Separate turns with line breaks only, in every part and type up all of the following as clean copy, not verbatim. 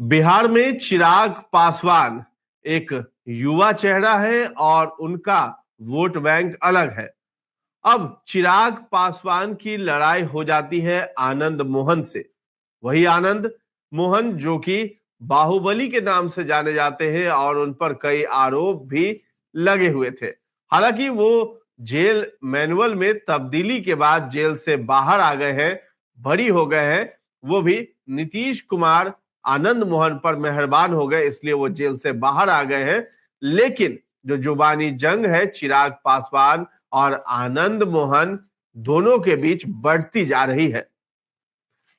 बिहार में चिराग पासवान एक युवा चेहरा है और उनका वोट बैंक अलग है। अब चिराग पासवान की लड़ाई हो जाती है आनंद मोहन से। वही आनंद मोहन जो कि बाहुबली के नाम से जाने जाते हैं और उन पर कई आरोप भी लगे हुए थे। हालांकि वो जेल मैनुअल में तब्दीली के बाद जेल से बाहर आ गए हैं, बरी हो गए हैं। वो भी नीतीश कुमार आनंद मोहन पर मेहरबान हो गए, इसलिए वो जेल से बाहर आ गए हैं। लेकिन जो जुबानी जंग है चिराग पासवान और आनंद मोहन दोनों के बीच बढ़ती जा रही है।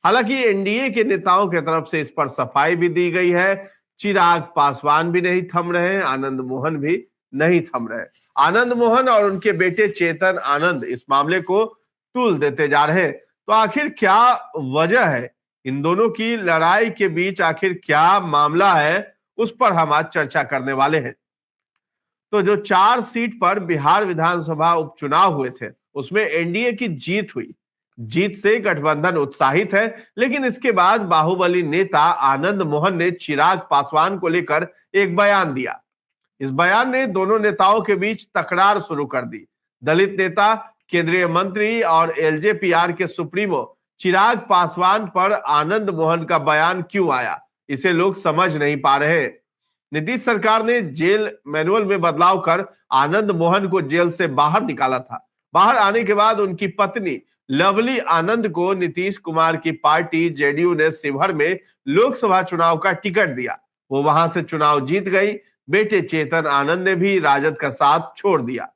हालांकि एनडीए के नेताओं की तरफ से इस पर सफाई भी दी गई है। चिराग पासवान भी नहीं थम रहे हैं, आनंद मोहन भी नहीं थम रहे। आनंद मोहन और उनके बेटे चेतन आनंद इस मामले को तूल देते जा रहे हैं। तो आखिर क्या वजह है इन दोनों की लड़ाई के बीच, आखिर क्या मामला है, उस पर हम आज चर्चा करने वाले हैं। तो जो 4 सीट पर बिहार विधानसभा उपचुनाव हुए थे उसमें एनडीए की जीत हुई। जीत से गठबंधन उत्साहित है, लेकिन इसके बाद बाहुबली नेता आनंद मोहन ने चिराग पासवान को लेकर एक बयान दिया। इस बयान ने दोनों नेताओं के बीच तकरार शुरू कर दी। दलित नेता, केंद्रीय मंत्री और एलजेपीआर के सुप्रीमो चिराग पासवान पर आनंद मोहन का बयान क्यों आया, इसे लोग समझ नहीं पा रहे। नीतीश सरकार ने जेल मैनुअल में बदलाव कर आनंद मोहन को जेल से बाहर निकाला था। बाहर आने के बाद उनकी पत्नी लवली आनंद को नीतीश कुमार की पार्टी जेडीयू ने शिवहर में लोकसभा चुनाव का टिकट दिया। वो वहां से चुनाव जीत गई। बेटे चेतन आनंद ने भी राजद का साथ छोड़ दिया।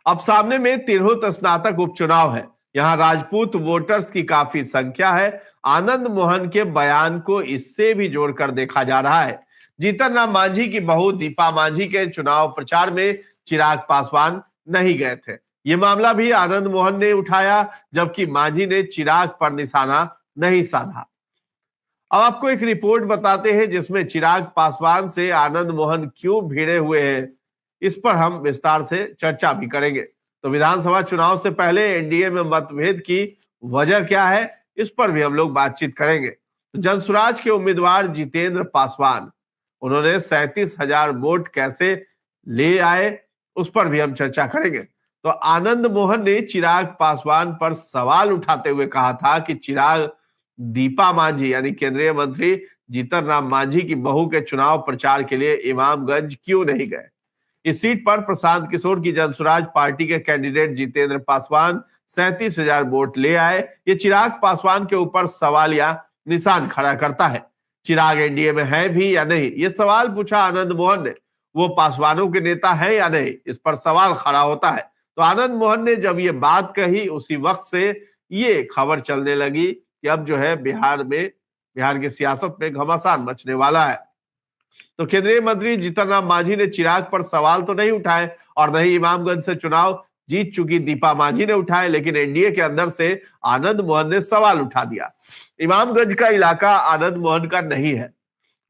अब सामने में तिरहुत स्नातक उपचुनाव है। यहाँ राजपूत वोटर्स की काफी संख्या है। आनंद मोहन के बयान को इससे भी जोड़कर देखा जा रहा है। जीतन राम मांझी की बहू दीपा मांझी के चुनाव प्रचार में चिराग पासवान नहीं गए थे। ये मामला भी आनंद मोहन ने उठाया, जबकि मांझी ने चिराग पर निशाना नहीं साधा। अब आपको एक रिपोर्ट बताते हैं जिसमें चिराग पासवान से आनंद मोहन क्यों भिड़े हुए हैं, इस पर हम विस्तार से चर्चा भी करेंगे। तो विधानसभा चुनाव से पहले एनडीए में मतभेद की वजह क्या है, इस पर भी हम लोग बातचीत करेंगे। तो जनसुराज के उम्मीदवार जितेंद्र पासवान, उन्होंने 37,000 वोट कैसे ले आए, उस पर भी हम चर्चा करेंगे। तो आनंद मोहन ने चिराग पासवान पर सवाल उठाते हुए कहा था कि चिराग दीपा मांझी यानी केंद्रीय मंत्री जीतन राम मांझी की बहू के चुनाव प्रचार के लिए इमामगंज क्यों नहीं गए। इस सीट पर प्रशांत किशोर की जनसुराज पार्टी के कैंडिडेट जितेंद्र पासवान 37,000 वोट ले आए। ये चिराग पासवान के ऊपर सवालिया निशान खड़ा करता है। चिराग एनडीए में है भी या नहीं, ये सवाल पूछा आनंद मोहन ने। वो पासवानों के नेता है या नहीं, इस पर सवाल खड़ा होता है। तो आनंद मोहन ने जब ये बात कही, उसी वक्त से ये खबर चलने लगी कि अब जो है बिहार की सियासत में घमासान मचने वाला है। तो केंद्रीय मंत्री जीतन राम मांझी ने चिराग पर सवाल तो नहीं उठाए और नहीं इमामगंज से चुनाव जीत चुकी दीपा मांझी ने उठाए, लेकिन एनडीए के अंदर से आनंद मोहन ने सवाल उठा दिया। इमामगंज का इलाका आनंद मोहन का नहीं है,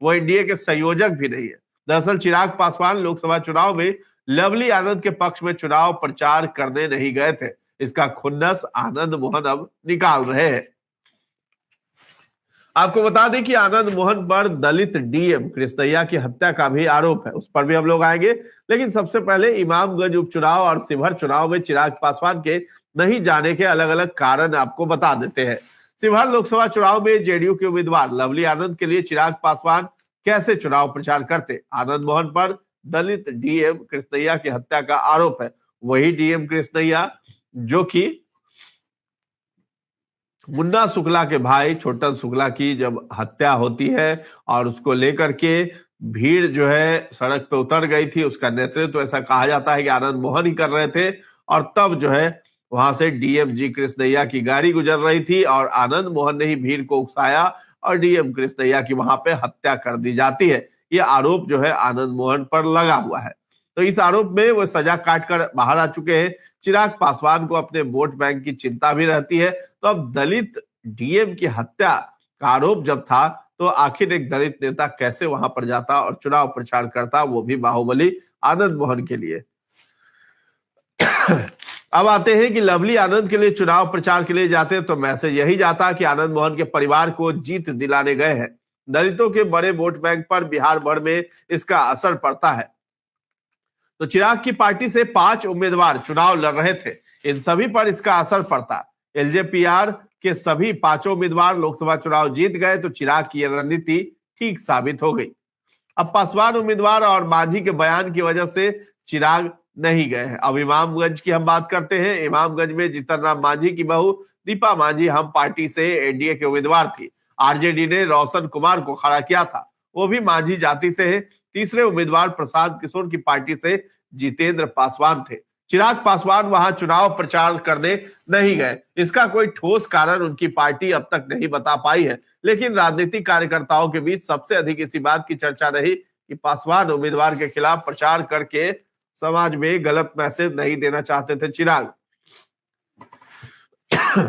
वो एनडीए के संयोजक भी नहीं है। दरअसल चिराग पासवान लोकसभा चुनाव में लवली आनंद के पक्ष में चुनाव प्रचार करने नहीं गए थे। इसका खुन्नस आनंद मोहन अब निकाल रहे हैं। आपको बता दें कि आनंद मोहन पर दलित डीएम कृष्णैया की हत्या का भी आरोप है, उस पर भी हम लोग आएंगे। लेकिन सबसे पहले इमामगंज उपचुनाव और शिवहर चुनाव में चिराग पासवान के नहीं जाने के अलग अलग कारण आपको बता देते हैं। शिवहर लोकसभा चुनाव में जेडीयू के उम्मीदवार लवली आनंद के लिए चिराग पासवान कैसे चुनाव प्रचार करते। आनंद मोहन पर दलित डीएम कृष्णैया की हत्या का आरोप है। वही डीएम कृष्णैया जो कि मुन्ना शुक्ला के भाई छोटन शुक्ला की जब हत्या होती है और उसको लेकर के भीड़ जो है सड़क पे उतर गई थी, उसका नेतृत्व तो ऐसा कहा जाता है कि आनंद मोहन ही कर रहे थे। और तब जो है वहां से डीएम जी कृष्णैया की गाड़ी गुजर रही थी और आनंद मोहन ने ही भीड़ को उकसाया और डीएम कृष्णैया की वहां पे हत्या कर दी जाती है। ये आरोप जो है आनंद मोहन पर लगा हुआ है। तो इस आरोप में वो सजा काट कर बाहर आ चुके हैं। चिराग पासवान को अपने वोट बैंक की चिंता भी रहती है। तो अब दलित डीएम की हत्या का आरोप जब था, तो आखिर एक दलित नेता कैसे वहां पर जाता और चुनाव प्रचार करता, वो भी बाहुबली आनंद मोहन के लिए। अब आते हैं कि लवली आनंद के लिए चुनाव प्रचार के लिए जाते तो मैसेज यही जाता कि आनंद मोहन के परिवार को जीत दिलाने गए हैं। दलितों के बड़े वोट बैंक पर बिहार भर में इसका असर पड़ता है। तो चिराग की पार्टी से 5 उम्मीदवार चुनाव लड़ रहे थे, इन सभी पर इसका असर पड़ता। एलजेपीआर के सभी 5 उम्मीदवार लोकसभा चुनाव जीत गए तो चिराग की रणनीति ठीक साबित हो गई। अब पासवान उम्मीदवार और मांझी के बयान की वजह से चिराग नहीं गए हैं। अब इमामगंज की हम बात करते हैं। इमामगंज में जीतन राम मांझी की बहू दीपा मांझी हम पार्टी से एनडीए के उम्मीदवार थी। आरजेडी ने रोशन कुमार को खड़ा किया था, वो भी मांझी जाति से है। तीसरे उम्मीदवार प्रशांत किशोर की पार्टी से जितेंद्र पासवान थे। चिराग पासवान वहां चुनाव प्रचार करने नहीं गए, इसका कोई ठोस कारण उनकी पार्टी अब तक नहीं बता पाई है। लेकिन राजनीतिक कार्यकर्ताओं के बीच सबसे अधिक इसी बात की चर्चा रही कि पासवान उम्मीदवार के खिलाफ प्रचार करके समाज में गलत मैसेज नहीं देना चाहते थे चिराग।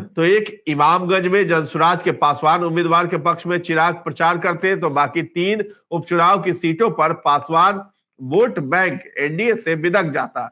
तो एक इमामगंज में जनसुराज के पासवान उम्मीदवार के पक्ष में चिराग प्रचार करते, तो बाकी 3 उपचुनाव की सीटों पर पासवान वोट बैंक एनडीए से बिदक जाता।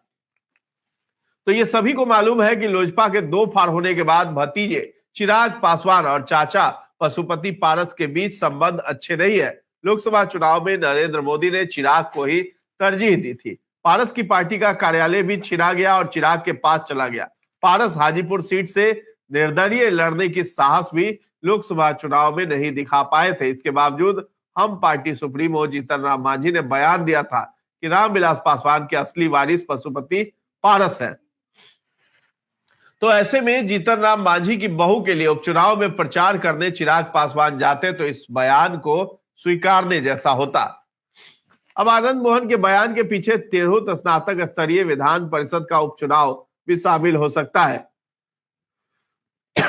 तो ये सभी को मालूम है कि लोजपा के 2 फाड़ होने के बाद भतीजे चिराग पासवान और चाचा पशुपति पारस के बीच संबंध अच्छे नहीं है। लोकसभा चुनाव में नरेंद्र मोदी ने चिराग को ही तरजीह दी थी। पारस की पार्टी का कार्यालय भी छिना गया और चिराग के पास चला गया। पारस हाजीपुर सीट से निर्दलीय लड़ने की साहस भी लोकसभा चुनाव में नहीं दिखा पाए थे। इसके बावजूद हम पार्टी सुप्रीमो जीतन राम मांझी ने बयान दिया था कि रामविलास पासवान के असली वारिस पशुपति पारस है। तो ऐसे में जीतन राम मांझी की बहू के लिए उपचुनाव में प्रचार करने चिराग पासवान जाते तो इस बयान को स्वीकारने जैसा होता। अब आनंद मोहन के बयान के पीछे तिरहुत स्नातक स्तरीय विधान परिषद का उपचुनाव भी शामिल हो सकता है।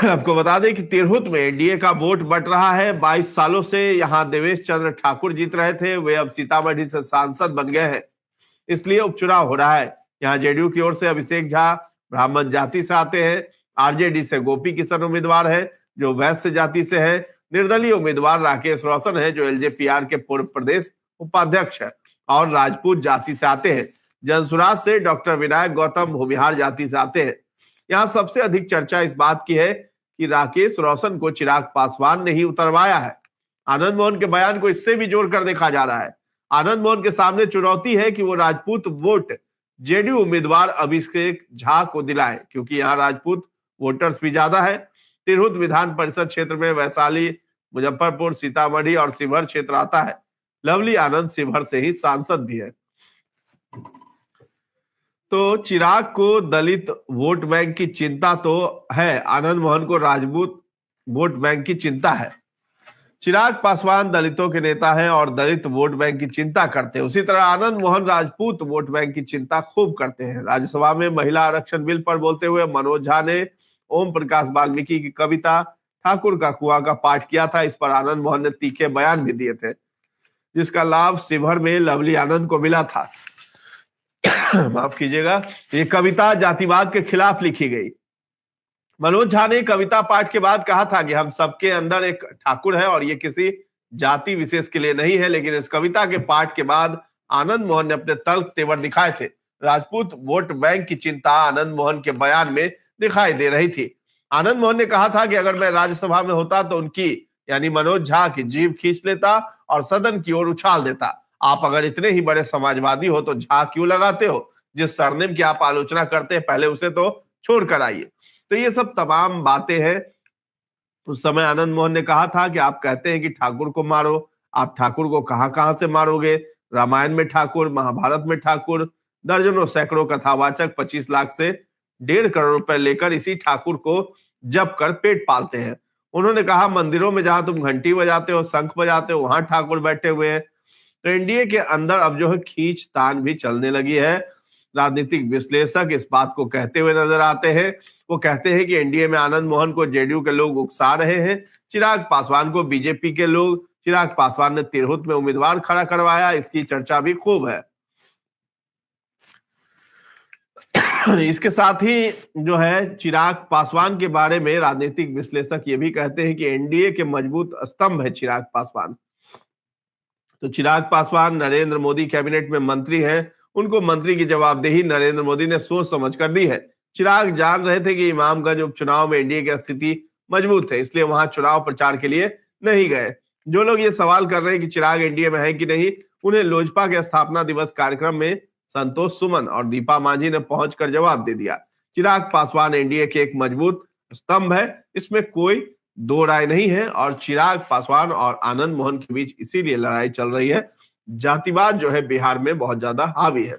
आपको बता दें कि तिरहुत में एनडीए का वोट बट रहा है। 22 सालों से यहां देवेश चंद्र ठाकुर जीत रहे थे, वे अब सीतामढ़ी से सांसद बन गए हैं, इसलिए उपचुनाव हो रहा है। यहाँ जेडीयू की ओर से अभिषेक झा ब्राह्मण जाति से आते हैं। आरजेडी से गोपी किशन उम्मीदवार है जो वैश्य जाति से है। निर्दलीय उम्मीदवार राकेश रोशन है जो एलजेपीआर के पूर्व प्रदेश उपाध्यक्ष है और राजपूत जाति से आते हैं। जनसुराज से डॉक्टर विनायक गौतम भूमिहार जाति से आते हैं। यहाँ सबसे अधिक चर्चा इस बात की है कि राकेश रोशन को चिराग पासवान ने ही उतरवाया है। आनंद मोहन के बयान को इससे भी जोड़कर देखा जा रहा है। आनंद मोहन के सामने चुनौती है कि वो राजपूत वोट जेडीयू उम्मीदवार अभिषेक झा को दिलाए, क्योंकि यहाँ राजपूत वोटर्स भी ज्यादा है। तिरहुत विधान परिषद क्षेत्र में वैशाली, मुजफ्फरपुर, सीतामढ़ी और शिवहर क्षेत्र आता है। लवली आनंद शिवहर से ही सांसद भी है। तो चिराग को दलित वोट बैंक की चिंता तो है, आनंद मोहन को राजपूत वोट बैंक की चिंता है। चिराग पासवान दलितों के नेता हैं और दलित वोट बैंक की चिंता करते हैं। उसी तरह आनंद मोहन राजपूत वोट बैंक की चिंता खूब करते हैं। राज्यसभा में महिला आरक्षण बिल पर बोलते हुए मनोज झा ने ओम प्रकाश वाल्मीकि की कविता ठाकुर का कुआं का पाठ किया था। इस पर आनंद मोहन ने तीखे बयान भी दिए थे, जिसका लाभ शिवहर में लवली आनंद को मिला था। माफ कीजिएगा, ये कविता जातिवाद के खिलाफ लिखी गई। मनोज झा ने कविता पाठ के बाद कहा था कि हम सबके अंदर एक ठाकुर है और ये किसी जाति विशेष के लिए नहीं है। लेकिन इस कविता के पाठ के बाद आनंद मोहन ने अपने तल्ख तेवर दिखाए थे। राजपूत वोट बैंक की चिंता आनंद मोहन के बयान में दिखाई दे रही थी। आनंद मोहन ने कहा था कि अगर मैं राज्यसभा में होता तो उनकी यानी मनोज झा की जीभ खींच लेता और सदन की ओर उछाल देता। आप अगर इतने ही बड़े समाजवादी हो तो झा क्यों लगाते हो? जिस सरनेम की आप आलोचना करते हैं पहले उसे तो छोड़ कर आइए। तो ये सब तमाम बातें हैं। उस समय आनंद मोहन ने कहा था कि आप कहते हैं कि ठाकुर को मारो, आप ठाकुर को कहां से मारोगे? रामायण में ठाकुर, महाभारत में ठाकुर, दर्जनों सैकड़ों कथावाचक 25 लाख से 1.5 करोड़ रुपए लेकर इसी ठाकुर को जप कर पेट पालते हैं। उन्होंने कहा मंदिरों में जहां तुम घंटी बजाते हो, शंख बजाते हो, वहां ठाकुर बैठे हुए हैं। तो एनडीए के अंदर अब जो है खींच तान भी चलने लगी है। राजनीतिक विश्लेषक इस बात को कहते हुए नजर आते हैं। वो कहते हैं कि एनडीए में आनंद मोहन को जेडीयू के लोग उकसा रहे हैं, चिराग पासवान को बीजेपी के लोग। चिराग पासवान ने तिरहुत में उम्मीदवार खड़ा करवाया, इसकी चर्चा भी खूब है। इसके साथ ही जो है चिराग पासवान के बारे में राजनीतिक विश्लेषक ये भी कहते हैं कि एनडीए के मजबूत स्तंभ है चिराग पासवान। तो चिराग पासवान नरेंद्र मोदी कैबिनेट में मंत्री हैं, उनको मंत्री की जवाबदेही नरेंद्र मोदी ने सोच समझ कर दी है। चिराग जान रहे थे कि इमामगंज उपचुनाव में एनडीए की स्थिति मजबूत है, इसलिए वहां चुनाव प्रचार के लिए नहीं गए। जो लोग ये सवाल कर रहे हैं कि चिराग एनडीए में है कि नहीं, उन्हें लोजपा के स्थापना दिवस कार्यक्रम में संतोष सुमन और दीपा मांझी ने पहुंचकर जवाब दे दिया। चिराग पासवान एनडीए के एक मजबूत स्तंभ है, इसमें कोई दो राय नहीं है। और चिराग पासवान और आनंद मोहन के बीच इसीलिए लड़ाई चल रही है, जातिवाद जो है बिहार में बहुत ज्यादा हावी है।